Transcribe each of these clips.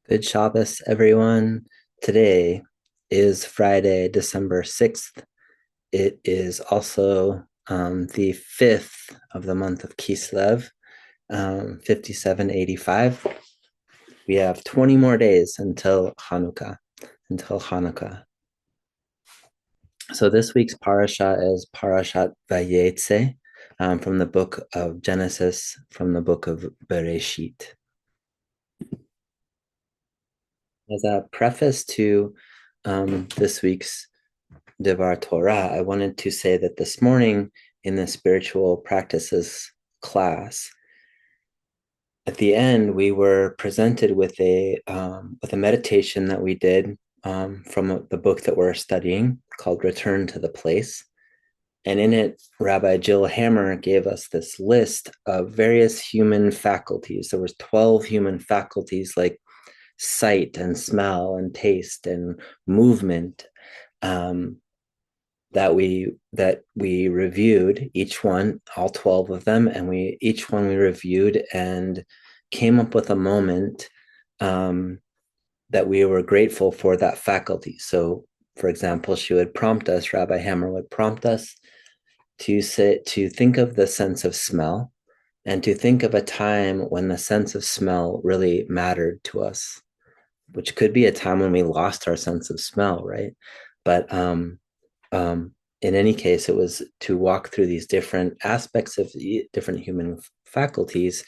Good Shabbos, everyone. Today is Friday, December 6th. It is also the 5th of the month of Kislev, 5785. We have 20 more days until Hanukkah. So this week's parasha is Parashat Vayeitzei, from the book of Genesis, from the book of Bereshit. As a preface to this week's Devar Torah, I wanted to say that this morning in the spiritual practices class, at the end, we were presented with a meditation that we did from the book that we're studying called Return to the Place. And in it, Rabbi Jill Hammer gave us this list of various human faculties. There was 12 human faculties like sight and smell and taste and movement, that we reviewed each one, all 12 of them, and we reviewed and came up with a moment that we were grateful for that faculty. So, for example, Rabbi Hammer would prompt us to think of the sense of smell and to think of a time when the sense of smell really mattered to us, which could be a time when we lost our sense of smell, right? But in any case, it was to walk through these different aspects of different human faculties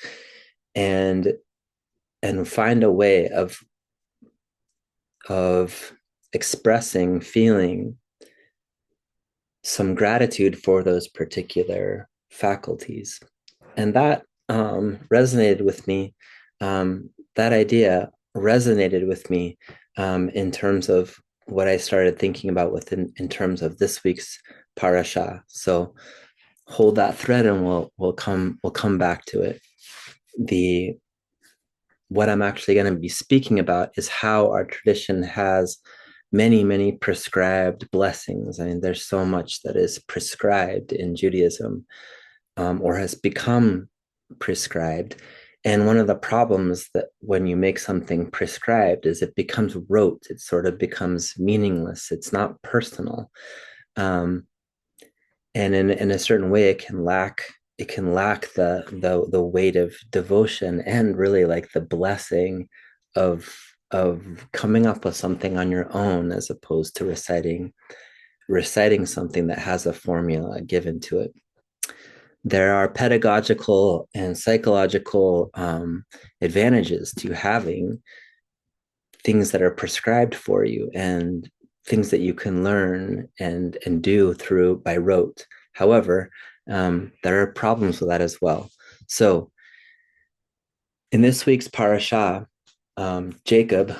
and find a way of expressing, feeling some gratitude for those particular faculties. And that resonated with me. That idea resonated with me in terms of what I started thinking about in terms of this week's parasha. So hold that thread, and we'll come back to it. What I'm actually going to be speaking about is how our tradition has many prescribed blessings. I mean, there's so much that is prescribed in Judaism, or has become prescribed. And one of the problems that when you make something prescribed is it becomes rote. It sort of becomes meaningless. It's not personal. And in a certain way, it can lack the weight of devotion and really like the blessing of coming up with something on your own, as opposed to reciting something that has a formula given to it. There are pedagogical and psychological advantages to having things that are prescribed for you and things that you can learn and do through by rote. However, there are problems with that as well. So in this week's parasha, Jacob,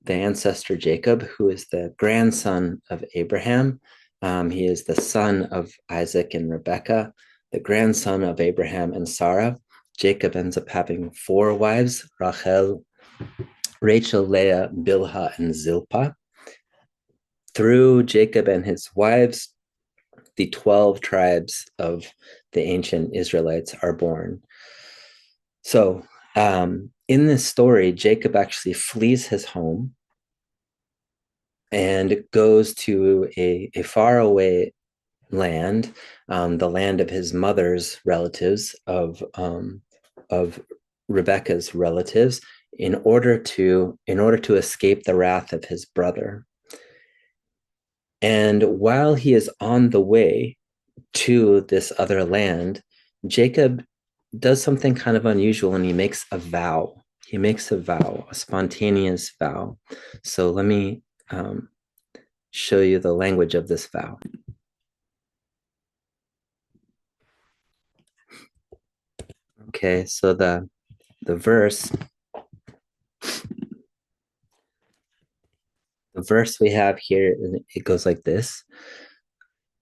the ancestor Jacob, who is the grandson of Abraham, he is the son of Isaac and Rebekah, the grandson of Abraham and Sarah. Jacob ends up having 4 wives: Rachel, Leah, Bilhah, and Zilpah. Through Jacob and his wives, the 12 tribes of the ancient Israelites are born. So in this story, Jacob actually flees his home and goes to a faraway land, the land of his mother's relatives, of Rebecca's relatives, in order to escape the wrath of his brother. And while he is on the way to this other land, Jacob does something kind of unusual, and he makes a vow. He makes a spontaneous vow. So let me show you the language of this vow. Okay, so the verse we have here, it goes like this: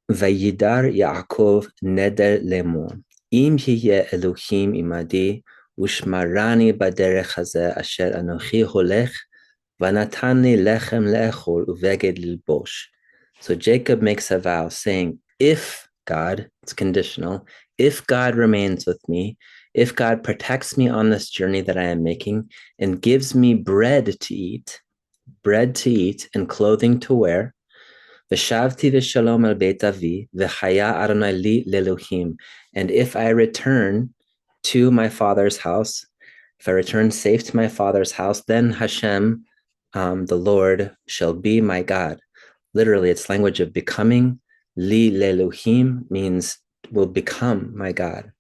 Vayidar Yaakov neder lemor, im yeh Elohim imadi, ushmarani baderech hazeh asher anochi holech, vanatani lechem leechol uveged lilbosh. So Jacob makes a vow saying, if God, it's conditional, if God remains with me, if God protects me on this journey that I am making and gives me bread to eat and clothing to wear, V'shavti v'shalom al beit avi, v'chaya Adonai li leluhim. And if I return to my father's house, if I return safe to my father's house, then Hashem, the Lord, shall be my God. Literally, it's language of becoming. Li leluhim means will become my God.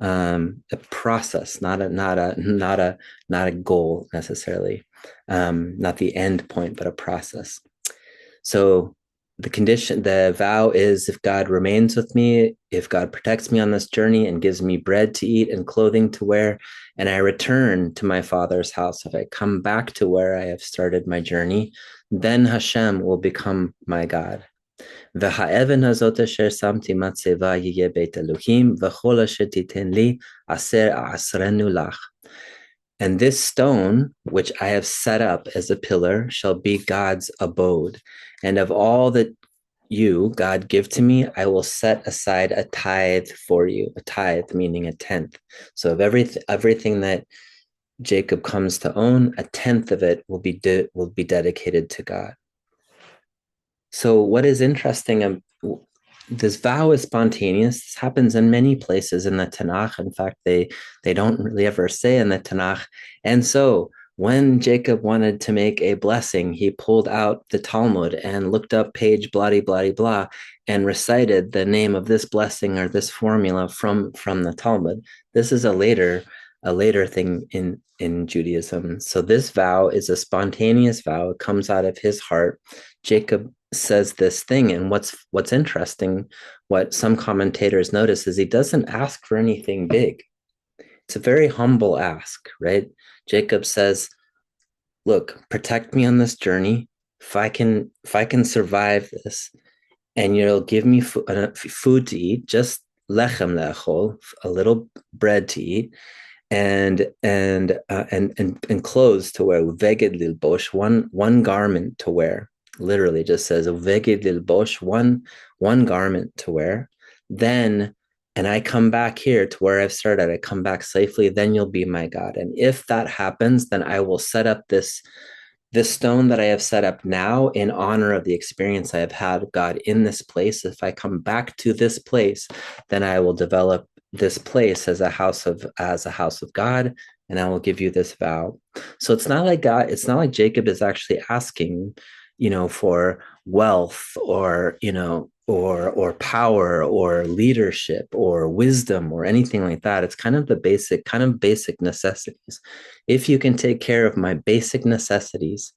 A process, not a goal necessarily, not the end point, but a process. So the vow is, if God remains with me, if God protects me on this journey and gives me bread to eat and clothing to wear, and I return to my father's house, if I come back to where I have started my journey, then Hashem will become my God. והאבן הזאת אשר שמתי מצבה יהיה בית אלוהים, וכל אשר תיתן לי עשר אעשרנו לך. And this stone, which I have set up as a pillar, shall be God's abode. And of all that you, God, give to me, I will set aside a tithe for you. A tithe meaning a tenth. So of everything that Jacob comes to own, a tenth of it will be dedicated to God. So what is interesting, this vow is spontaneous. This happens in many places in the Tanakh. In fact, they don't really ever say in the Tanakh. And so when Jacob wanted to make a blessing, he pulled out the Talmud and looked up page blah, blah, blah, and recited the name of this blessing or this formula from the Talmud. This is a later thing in Judaism. So this vow is a spontaneous vow. It comes out of his heart. Jacob says this thing, and what's interesting, what some commentators notice, is he doesn't ask for anything big. It's a very humble ask, right? Jacob says, look, protect me on this journey. If I can survive this, and you'll give me food to eat, just lechem le'achol, a little bread to eat, and clothes to wear, veged lilbosh, one garment to wear. Literally just says veged lilbosh, one garment to wear. Then, and I come back here to where I've started, I come back safely, then you'll be my God. And if that happens, then I will set up this stone that I have set up now in honor of the experience I have had of God in this place. If I come back to this place, then I will develop this place as a house of God, and I will give you this vow. So it's not like Jacob is actually asking, for wealth or, or power or leadership or wisdom or anything like that. It's kind of basic necessities. If you can take care of my basic necessities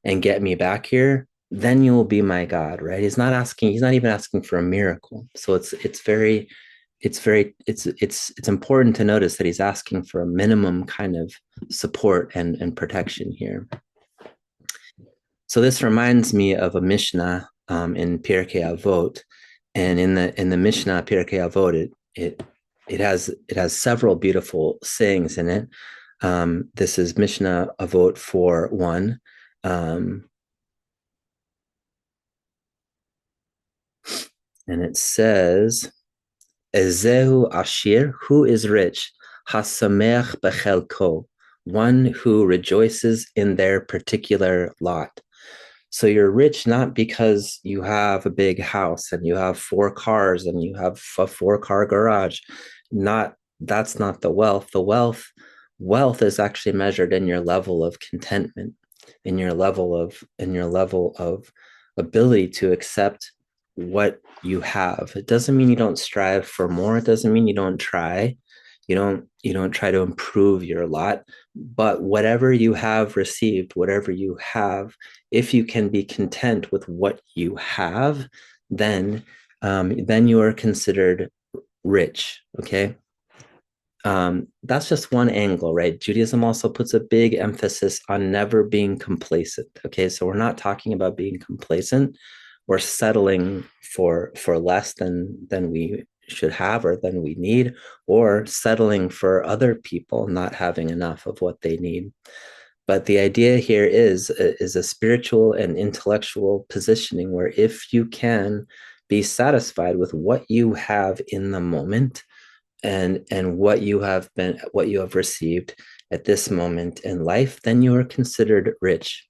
and get me back here, then you will be my God, right? He's not even asking for a miracle. So it's important to notice that he's asking for a minimum kind of support and protection here. So this reminds me of a Mishnah in Pirkei Avot, and in the Mishnah Pirkei Avot, it has several beautiful sayings in it. This is Mishnah Avot 4:1. And it says, Ezehu Ashir, who is rich, Hasamech Bechelko, one who rejoices in their particular lot. So you're rich not because you have a big house and you have 4 cars and you have a 4-car garage. That's not the wealth. The wealth is actually measured in your level of contentment, in your level of ability to accept what you have. It doesn't mean you don't strive for more. It doesn't mean you don't try. You don't try to improve your lot, but whatever you have received, whatever you have, if you can be content with what you have, then you are considered rich. Okay. That's just one angle, right? Judaism also puts a big emphasis on never being complacent. Okay. So we're not talking about being complacent or settling for less than we should have or than we need, or settling for other people not having enough of what they need. But the idea here is a spiritual and intellectual positioning where if you can be satisfied with what you have in the moment, and what you have received at this moment in life, then you are considered rich.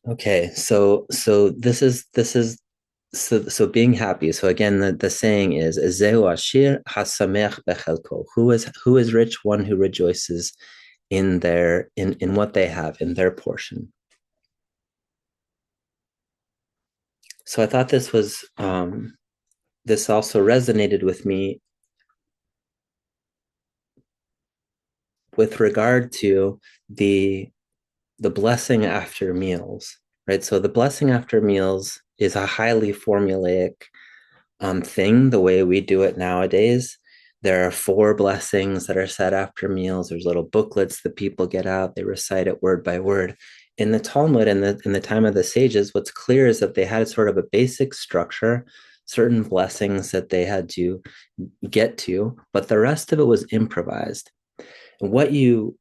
Okay, so being happy. So again, the saying is "Zeu ashir hasamech bechelko." Who is rich? One who rejoices in in what they have, in their portion. So I thought this also resonated with me with regard to the the blessing after meals, right? So the blessing after meals is a highly formulaic thing, the way we do it nowadays. There are four blessings that are said after meals. There's little booklets that people get out. They recite it word by word. In the Talmud and in the time of the sages, what's clear is that they had sort of a basic structure, certain blessings that they had to get to, but the rest of it was improvised. And what you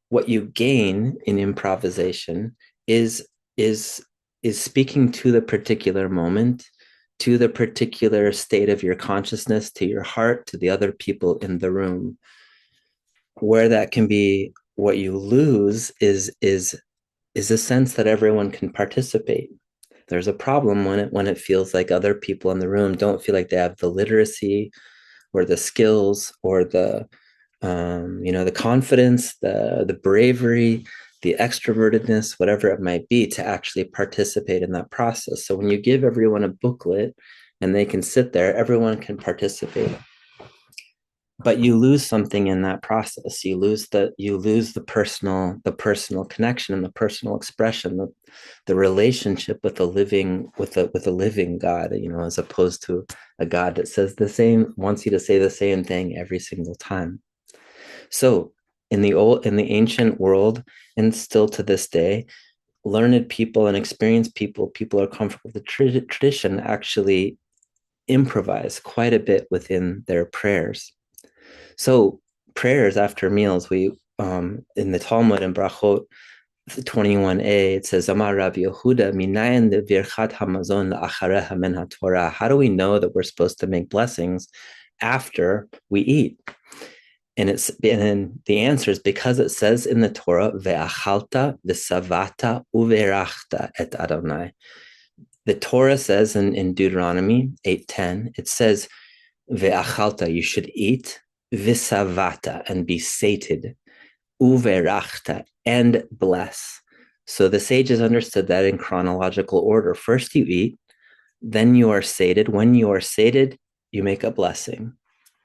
gain in improvisation is is is speaking to the particular moment, to the particular state of your consciousness, to your heart, to the other people in the room. Where that can be, what you lose is a sense that everyone can participate. There's a problem when it feels like other people in the room don't feel like they have the literacy or the skills or the confidence, the bravery, the extrovertedness, whatever it might be, to actually participate in that process. So when you give everyone a booklet and they can sit there, everyone can participate, but you lose something in that process. You lose the personal connection and the personal expression, the relationship with the living with a living God, as opposed to a God that wants you to say the same thing every single time. So in the ancient world, and still to this day, learned people and experienced people are comfortable with the tradition, actually improvise quite a bit within their prayers. So prayers after meals, we in the Talmud and Brachot 21a, it says, Amar Rav Yehuda, minayin virchat hamazon la'achareha min haTorah. How do we know that we're supposed to make blessings after we eat? And the answer is because it says in the Torah, ve'achalta v'savata uverachta et Adonai. The Torah says in Deuteronomy 8:10, it says, ve'achalta, you should eat, v'savata, and be sated, uverachta, and bless. So the sages understood that in chronological order. First you eat, then you are sated. When you are sated, you make a blessing.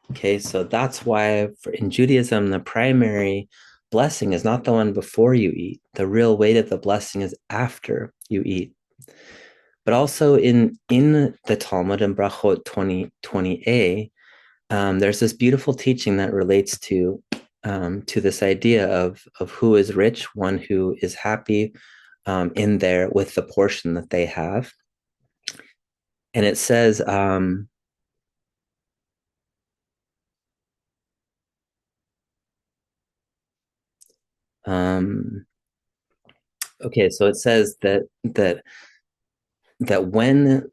Okay, so that's why in Judaism, the primary blessing is not the one before you eat. The real weight of the blessing is after you eat. But also in the Talmud in Brachot 20a, there's this beautiful teaching that relates to this idea of who is rich, one who is happy in there with the portion that they have. And it says, okay, so it says that when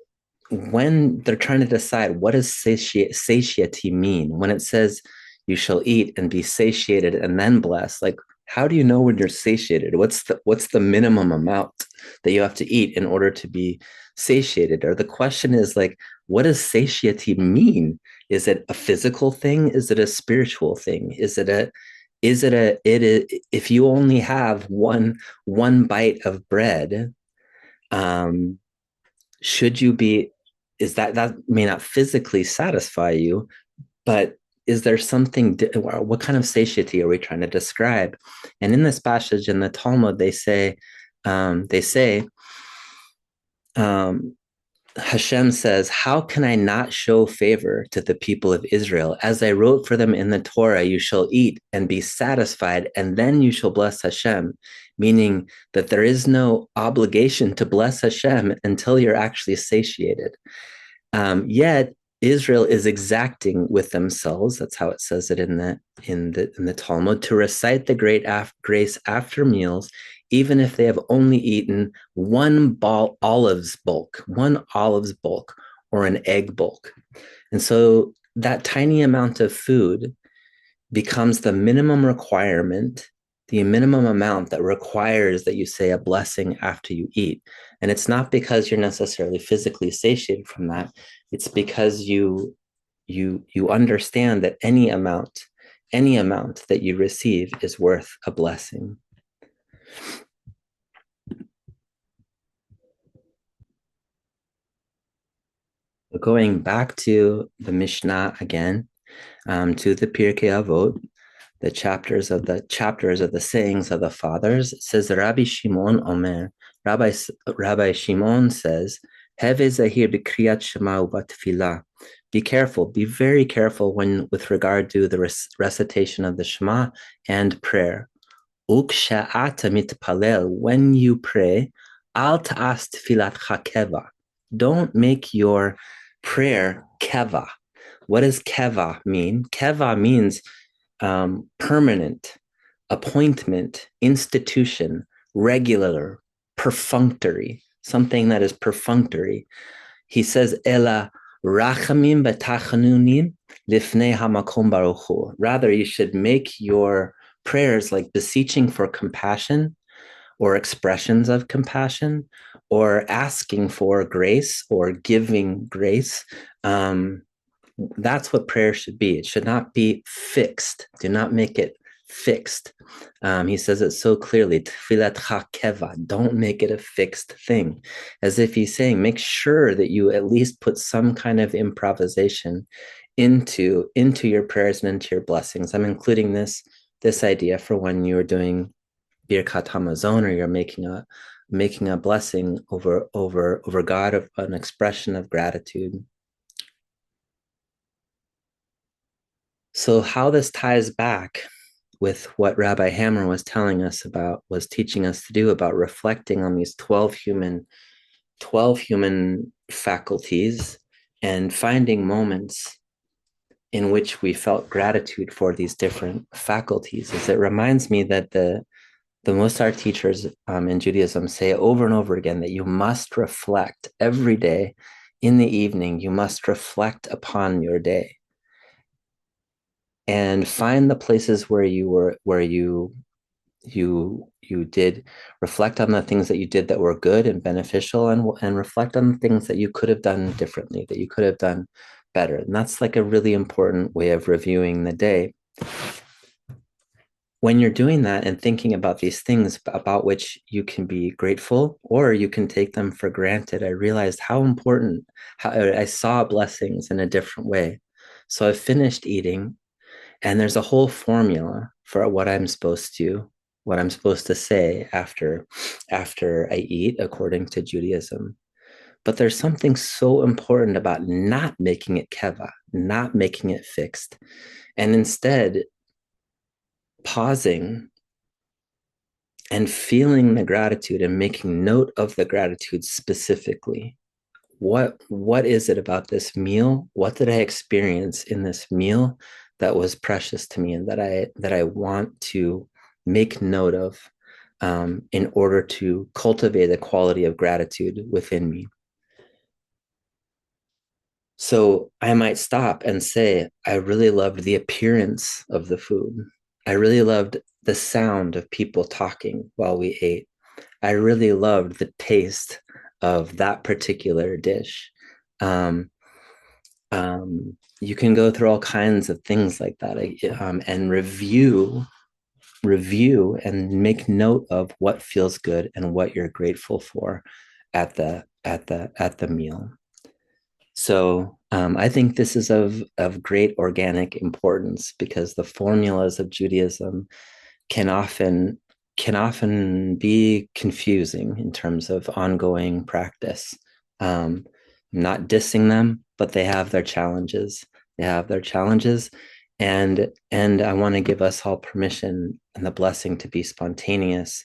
they're trying to decide what does satiety mean, when it says you shall eat and be satiated and then bless, like how do you know when you're satiated? What's the minimum amount that you have to eat in order to be satiated? Or the question is like, what does satiety mean? Is it a physical thing? Is it a spiritual thing? If you only have one bite of bread, um should you be is that may not physically satisfy you, but is there something, what kind of satiety are we trying to describe? And in this passage in the Talmud, they say um, Hashem says, how can I not show favor to the people of Israel? As I wrote for them in the Torah, you shall eat and be satisfied, and then you shall bless Hashem, meaning that there is no obligation to bless Hashem until you're actually satiated. Yet Israel is exacting with themselves. That's how it says it in the Talmud, to recite the grace after meals, even if they have only eaten one olive's bulk, or an egg bulk. And so that tiny amount of food becomes the minimum requirement, the minimum amount that requires that you say a blessing after you eat. And it's not because you're necessarily physically satiated from that. It's because you understand that any amount that you receive is worth a blessing. Going back to the Mishnah again, to the Pirkei Avot, the chapters of the sayings of the fathers. It says Rabbi Shimon Omer. Rabbi Shimon says, Heve zahir b'kriyat shema u'batfilah. Be careful, be very careful with regard to the recitation of the Shema and prayer. Uksha'ata mitpalel, when you pray, al ta'as tfilatcha keva. Don't make your prayer keva. What does keva mean? Keva means permanent, appointment, institution, regular, perfunctory, something that is perfunctory. He says, Ela rachamim b'tachanunim lifnei hamakom baruch hu. Rather, you should make your prayers like beseeching for compassion or expressions of compassion or asking for grace or giving grace. That's what prayer should be. It should not be fixed. Do not make it fixed. He says it so clearly, Tfilatcha keva, don't make it a fixed thing. As if he's saying, make sure that you at least put some kind of improvisation into your prayers and into your blessings. I'm including this idea for when you're doing Birkat Hamazon or you're making a blessing over God, of an expression of gratitude. So how this ties back with what Rabbi Hammer was teaching us to do about reflecting on these 12 human faculties and finding moments in which we felt gratitude for these different faculties, is it reminds me that the Musar teachers in Judaism say over and over again that you must reflect every day in the evening. You must reflect upon your day and find the places where you did reflect on the things that you did that were good and beneficial, and reflect on the things that you could have done differently, that you could have done better. And that's like a really important way of reviewing the day. When you're doing that and thinking about these things about which you can be grateful or you can take them for granted, I realized how important, how I saw blessings in a different way. So I finished eating, and there's a whole formula for what I'm supposed to say after I eat according to Judaism. But there's something so important about not making it keva, not making it fixed, and instead pausing and feeling the gratitude and making note of the gratitude specifically. What is it about this meal? What did I experience in this meal that was precious to me and that I want to make note of in order to cultivate a quality of gratitude within me? So I might stop and say, I really loved the appearance of the food. I really loved the sound of people talking while we ate. I really loved the taste of that particular dish. You can go through all kinds of things like that, and review and make note of what feels good and what you're grateful for at the meal. So I think this is of great organic importance, because the formulas of Judaism can often be confusing in terms of ongoing practice. I'm not dissing them, but they have their challenges. And I want to give us all permission and the blessing to be spontaneous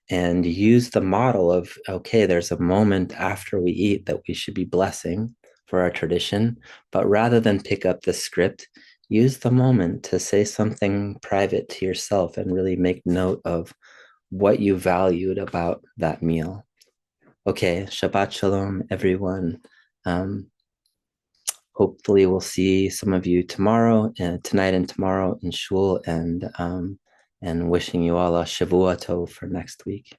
and use the model of, okay, there's a moment after we eat that we should be blessing for our tradition, but rather than pick up the script, use the moment to say something private to yourself and really make note of what you valued about that meal. Okay, Shabbat Shalom, everyone. hopefully we'll see some of you tomorrow and tonight and tomorrow in shul, and wishing you all a Shavua Tov for next week.